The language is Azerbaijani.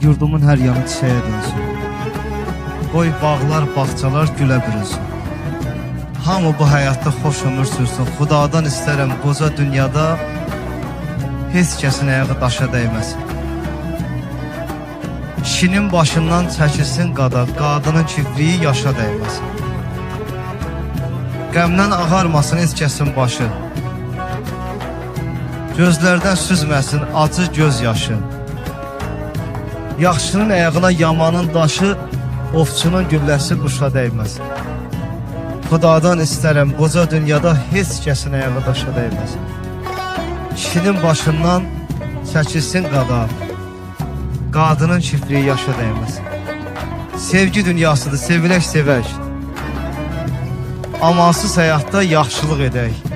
yurdumun hər yanı çiçəyə dönsün. Qoy bağlar, bağçalar gülə bürünsün. Hamı bu həyatda xoş ömür sürsün. Xudadan istərəm qoca dünyada heç kəsin ayağı daşa dəyməsin. Kişinin başından çəkilsin qada, qadının kifliyi yaşa dəyməsin. Qəmdən ağarmasın heç kəsin başı. Gözlərdən süzməsin acı göz yaşı. Yaxşının ayağına yamanın daşı, ovçunun gülləsi quşa dəyməsin. Xudadan istərəm qoca dünyada heç kəsin ayağı daşa dəyməsin. Kişinin başından çəkilsin qada, qadının kifliyi yaşa dəyməsin. Sevgi dünyasıdır, sevilək sevək. Amansız həyatda yaxşılıq edək.